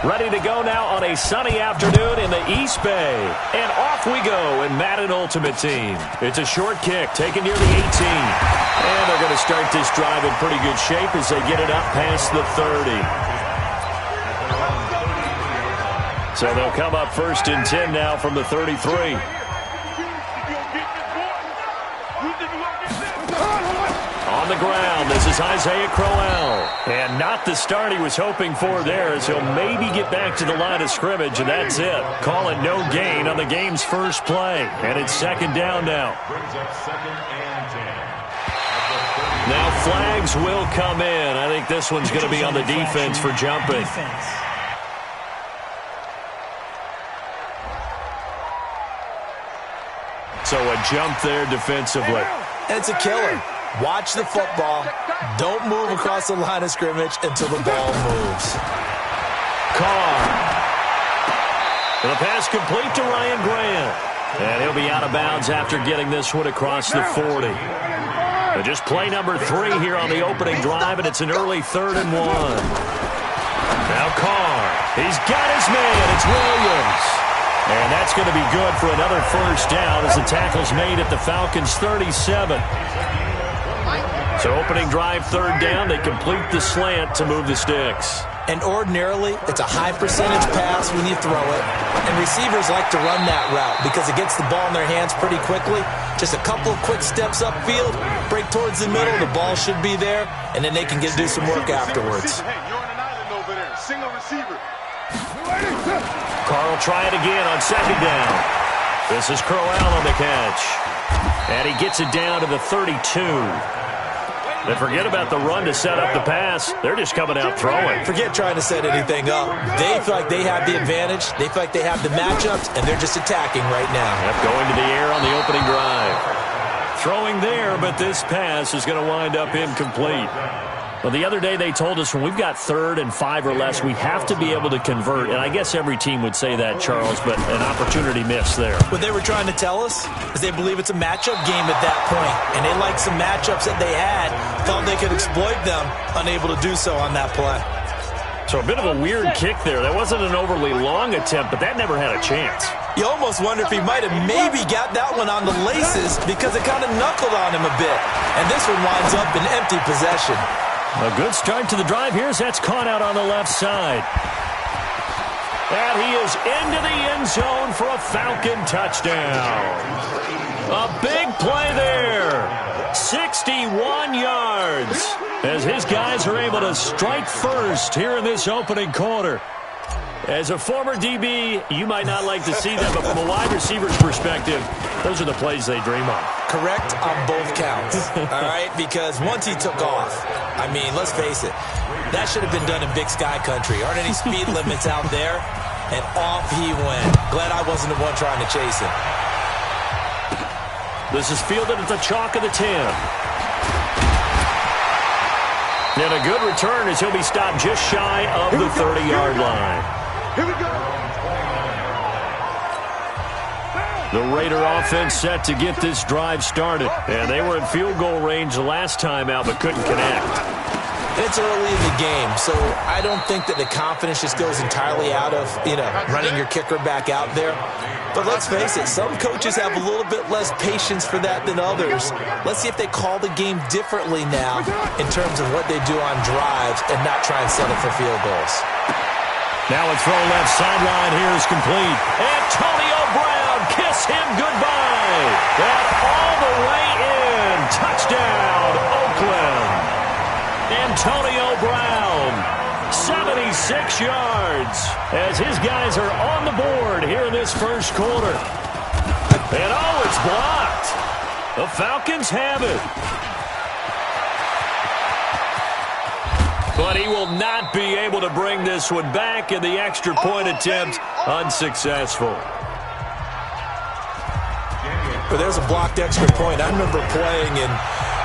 Ready to go now on a sunny afternoon in the East Bay. And off we go in Madden Ultimate Team. It's a short kick taken near the 18. And they're going to start this drive in pretty good shape as they get it up past the 30. So they'll come up 1st and 10 now from the 33. On the ground, this is Isaiah Crowell. And not the start he was hoping for there, as he'll maybe get back to the line of scrimmage, and that's it. Call it no gain on the game's first play. And it's 2nd down now. Now flags will come in. I think this one's going to be on the defense for jumping. So a jump there defensively. And it's a killer. Watch the football. Don't move across the line of scrimmage until the ball moves. Carr. The pass complete to Ryan Grant. And he'll be out of bounds after getting this one across the 40. But just play number 3 here on the opening drive, and it's an early 3rd and 1. Now Carr. He's got his man. It's Williams. And that's going to be good for another 1st down as the tackle's made at the Falcons' 37. So opening drive 3rd down, they complete the slant to move the sticks. And ordinarily, it's a high percentage pass when you throw it. And receivers like to run that route because it gets the ball in their hands pretty quickly. Just a couple of quick steps upfield, break towards the middle, the ball should be there, and then they can do some work afterwards. Hey, you're on an island over there. Single receiver. Carr will try it again on 2nd down. This is Crowell on the catch. And he gets it down to the 32. They forget about the run to set up the pass. They're just coming out throwing. Forget trying to set anything up. They feel like they have the advantage. They feel like they have the matchups, and they're just attacking right now. Yep, going to the air on the opening drive. Throwing there, but this pass is going to wind up incomplete. Well, the other day they told us when we've got 3rd and 5 or less, we have to be able to convert. And I guess every team would say that, Charles, but an opportunity missed there. What they were trying to tell us is they believe it's a matchup game at that point. And they like some matchups that they had, thought they could exploit them, unable to do so on that play. So a bit of a weird kick there. That wasn't an overly long attempt, but that never had a chance. You almost wonder if he might have maybe got that one on the laces because it kind of knuckled on him a bit. And this one winds up in empty possession. A good start to the drive here as that's caught out on the left side. And he is into the end zone for a Falcon touchdown. A big play there. 61 yards as his guys are able to strike first here in this opening quarter. As a former DB, you might not like to see that, but from a wide receiver's perspective, those are the plays they dream of. Correct on both counts, all right? Because once he took off, I mean, let's face it, that should have been done in Big Sky Country. Aren't any speed limits out there? And off he went. Glad I wasn't the one trying to chase him. This is fielded at the chalk of the 10. And a good return as he'll be stopped just shy of the 30-yard line. Here we go. The Raider offense set to get this drive started. And they were in field goal range the last time out but couldn't connect. It's early in the game, so I don't think that the confidence just goes entirely out of, running your kicker back out there. But let's face it, some coaches have a little bit less patience for that than others. Let's see if they call the game differently now in terms of what they do on drives and not try and settle for field goals. Now a throw left sideline here is complete. Antonio Brown, kiss him goodbye. That all the way in. Touchdown, Oakland. Antonio Brown, 76 yards as his guys are on the board here in this first quarter. And it's blocked. The Falcons have it. But he will not be able to bring this one back, and the extra point attempt unsuccessful. But there's a blocked extra point. I remember playing, and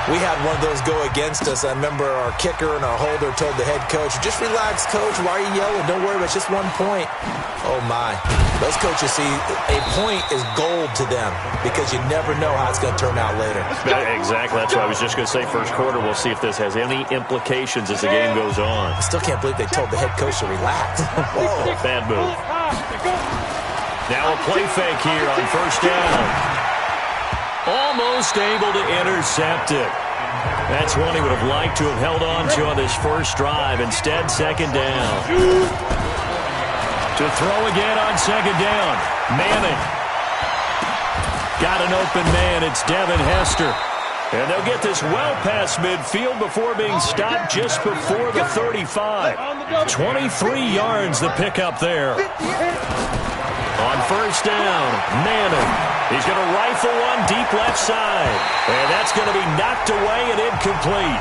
We had one of those go against us. I remember our kicker and our holder told the head coach, just relax, coach. Why are you yelling? Don't worry about it. It's just 1 point. Oh, my. Those coaches see a point is gold to them because you never know how it's going to turn out later. Exactly. That's what I was just going to say. First quarter, we'll see if this has any implications as the game goes on. I still can't believe they told the head coach to relax. Whoa. Bad move. Now a play fake here on first down. Almost able to intercept it. That's one he would have liked to have held on to on this first drive. Instead, second down. To throw again on second down. Madden. Got an open man. It's Devin Hester. And they'll get this well past midfield before being stopped just before the 35. 23 yards the pickup there. On first down, Madden. He's going to rifle one deep left side. And that's going to be knocked away and incomplete.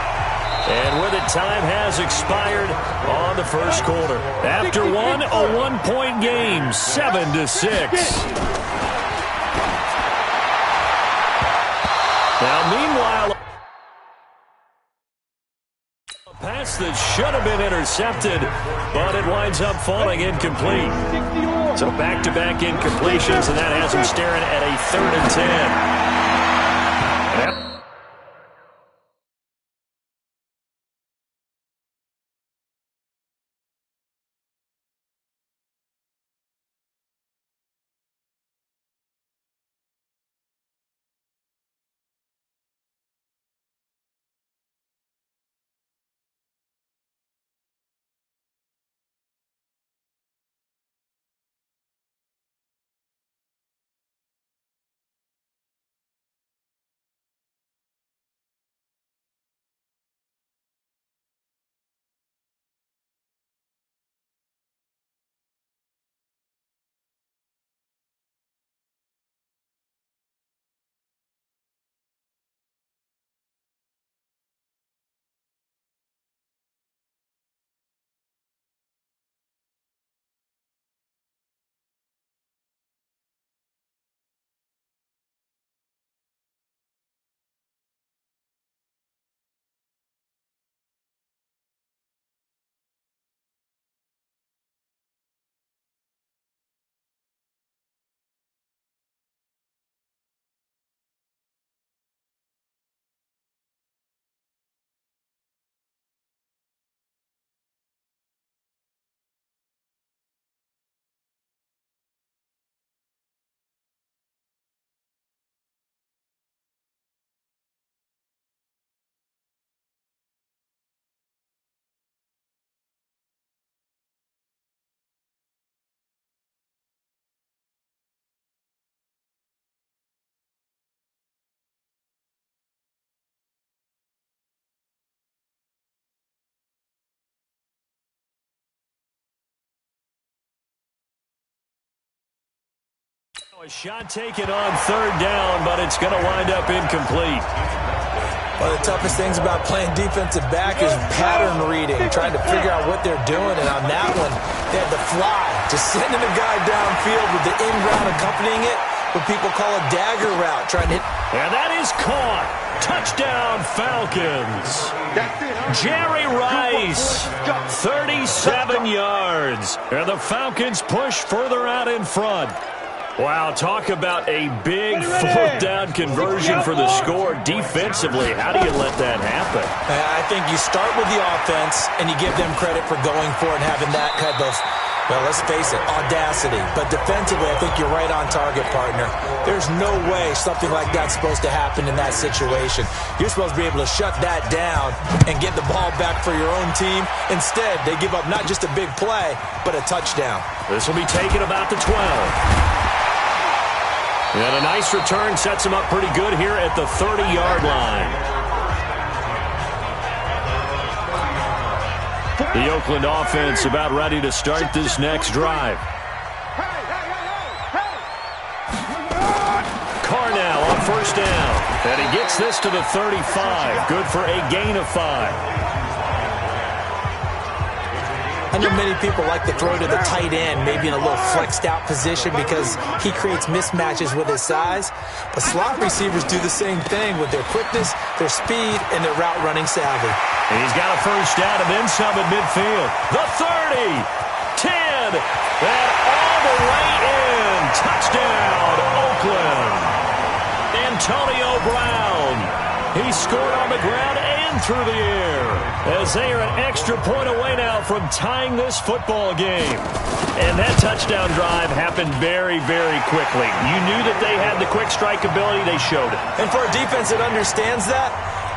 And with it, time has expired on the first quarter. After one, a one-point game, 7-6. Now, meanwhile, a pass that should have been intercepted, but it winds up falling incomplete. So back-to-back incompletions, and that has him staring at a 3rd and 10. Yep. A shot taken on 3rd down, but it's going to wind up incomplete. One of the toughest things about playing defensive back is pattern reading, trying to figure out what they're doing. And on that one, they had the fly, just sending a guy downfield with the in route accompanying it, what people call a dagger route, trying to hit. And that is caught. Touchdown, Falcons. Jerry Rice, 37 yards. And the Falcons push further out in front. Wow, talk about a big 4th down conversion for the score. Defensively, how do you let that happen? I think you start with the offense, and you give them credit for going for it and having that kind of, well, let's face it, audacity. But defensively, I think you're right on target, partner. There's no way something like that's supposed to happen in that situation. You're supposed to be able to shut that down and get the ball back for your own team. Instead, they give up not just a big play, but a touchdown. This will be taken about the 12. And a nice return sets him up pretty good here at the 30-yard line. The Oakland offense about ready to start this next drive. Carr now on first down. And he gets this to the 35. Good for a gain of 5. I know many people like to throw to the tight end, maybe in a little flexed out position because he creates mismatches with his size. But slot receivers do the same thing with their quickness, their speed, and their route running savvy. He's got a first down and then some at midfield. The 30, 10, and all the way in. Touchdown, Oakland. Antonio Brown. He scored on the ground and through the air as they are an extra point away now from tying this football game. And that touchdown drive happened very, very quickly. You knew that they had the quick strike ability. They showed it. And for a defense that understands that,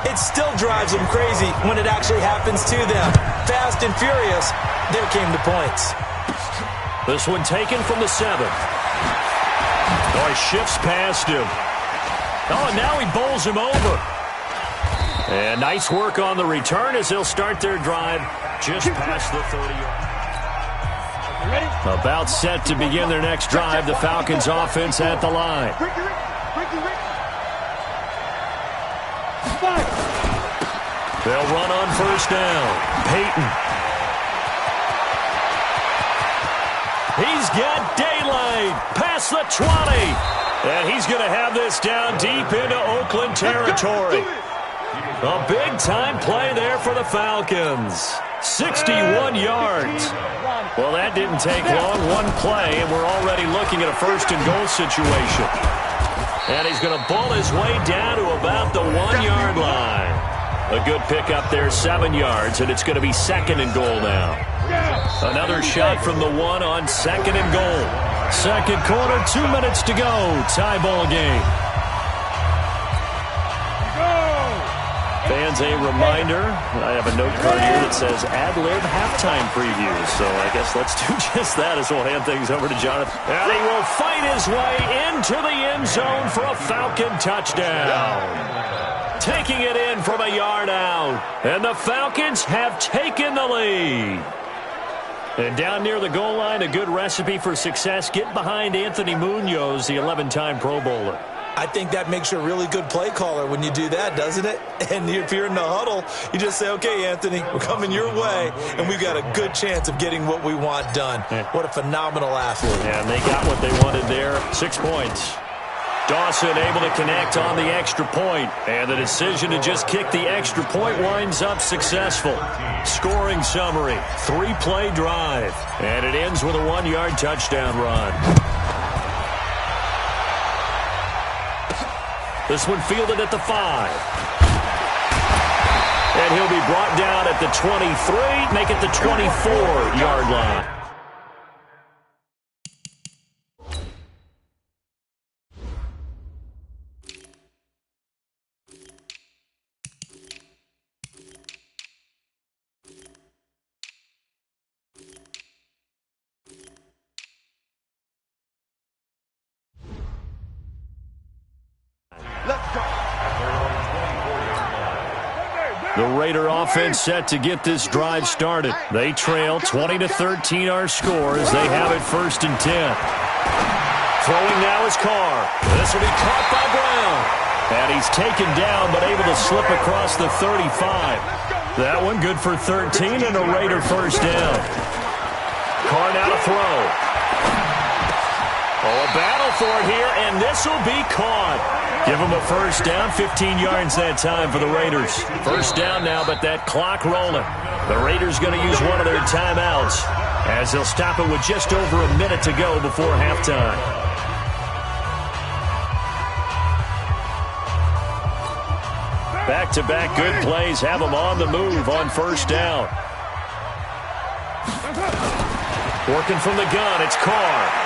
it still drives them crazy when it actually happens to them. Fast and furious, there came the points. This one taken from the 7. Oh, he shifts past him. Oh, and now he bowls him over. And nice work on the return as they'll start their drive just past the 30. About set to begin their next drive. The Falcons offense at the line. They'll run on first down. Peyton. He's got daylight past the 20. And he's going to have this down deep into Oakland territory. A big-time play there for the Falcons. 61 yards. Well, that didn't take long. One play, and we're already looking at a first-and-goal situation. And he's going to ball his way down to about the 1-yard line. A good pickup there, 7 yards, and it's going to be second and goal now. Another shot from the 1 on second and goal. Second quarter, 2 minutes to go. Tie ball game. Fans, a reminder, I have a note card here that says ad-lib halftime preview. So I guess let's do just that as we'll hand things over to Jonathan. And he will fight his way into the end zone for a Falcon touchdown. Taking it in from a yard out. And the Falcons have taken the lead. And down near the goal line, a good recipe for success. Get behind Anthony Munoz, the 11-time Pro Bowler. I think that makes you a really good play caller when you do that, doesn't it? And if you're in the huddle, you just say, okay, Anthony, we're coming your way, and we've got a good chance of getting what we want done. What a phenomenal athlete. Yeah, and they got what they wanted there. 6 points. Dawson able to connect on the extra point, and the decision to just kick the extra point winds up successful. Scoring summary, 3-play drive, and it ends with a 1-yard touchdown run. This one fielded at the 5. And he'll be brought down at the 23, make it the 24-yard line. The Raider offense set to get this drive started. They trail 20-13 our score as they have it first and 10. Throwing now is Carr. This will be caught by Brown. And he's taken down but able to slip across the 35. That one good for 13 and a Raider first down. Carr now to throw. Oh, a battle for it here, and this will be caught. Give them a first down, 15 yards that time for the Raiders. First down now, but that clock rolling. The Raiders going to use one of their timeouts as they'll stop it with just over a minute to go before halftime. Back-to-back good plays have them on the move on first down. Working from the gun, it's Carr.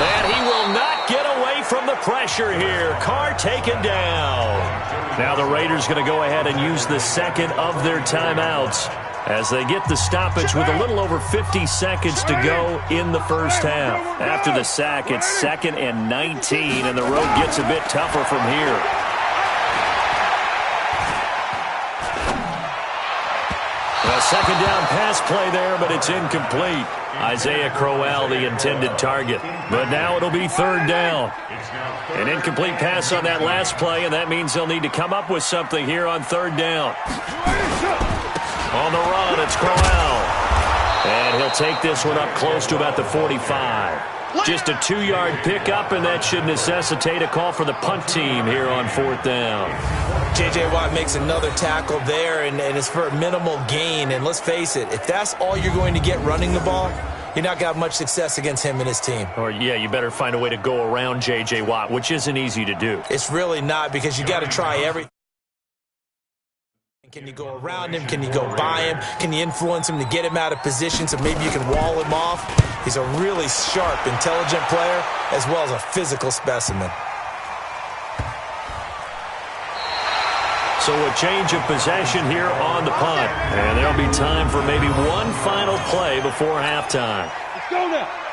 And he will not get away from the pressure here. Carr taken down. Now the Raiders going to go ahead and use the second of their timeouts as they get the stoppage with a little over 50 seconds to go in the first half. After the sack, it's 2nd and 19, and the road gets a bit tougher from here. A second down pass play there, but it's incomplete. Isaiah Crowell, the intended target. But now it'll be third down. An incomplete pass on that last play, and that means they'll need to come up with something here on third down. On the run, it's Crowell. And he'll take this one up close to about the 45. Just a 2-yard pickup, and that should necessitate a call for the punt team here on 4th down. J.J. Watt makes another tackle there, and it's for a minimal gain. And let's face it, if that's all you're going to get running the ball, you're not going to have much success against him and his team. Or, yeah, you better find a way to go around J.J. Watt, which isn't easy to do. It's really not, because you got to try everything. Can you go around him? Can you go by him? Can you influence him to get him out of position so maybe you can wall him off? He's a really sharp, intelligent player as well as a physical specimen. So a change of possession here on the punt. And there'll be time for maybe one final play before halftime.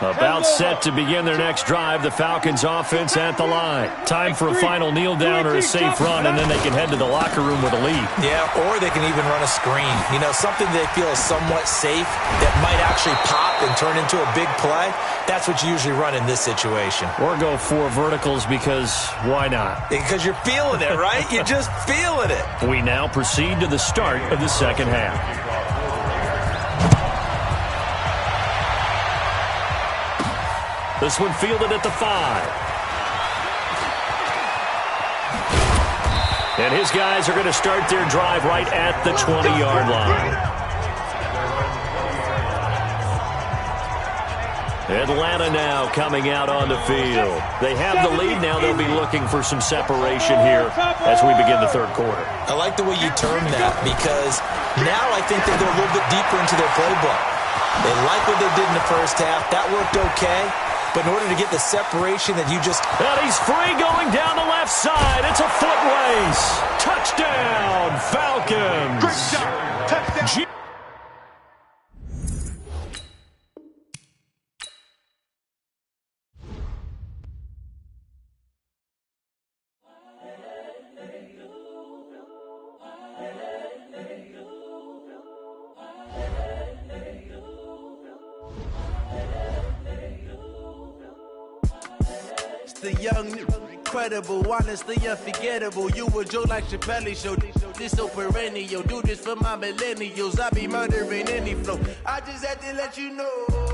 About set to begin their next drive, the Falcons offense at the line. Time for a final kneel down or a safe run, and then they can head to the locker room with a lead. Yeah, or they can even run a screen. You know, something they feel is somewhat safe that might actually pop and turn into a big play. That's what you usually run in this situation. Or go 4 verticals because why not? Because you're feeling it, right? You're just feeling it. We now proceed to the start of the second half. This one fielded at the 5. And his guys are going to start their drive right at the 20-yard line. Atlanta now coming out on the field. They have the lead now. They'll be looking for some separation here as we begin the third quarter. I like the way you term that, because now I think they go a little bit deeper into their playbook. They like what they did in the first half. That worked okay. But in order to get the separation that you just... And he's free going down the left side. It's a foot race. Touchdown, Falcons. Great job. Touchdown. The young, incredible, honestly unforgettable. You a Joe like Chappelle show. This so perennial. Do this for my millennials. I be murdering any flow. I just had to let you know.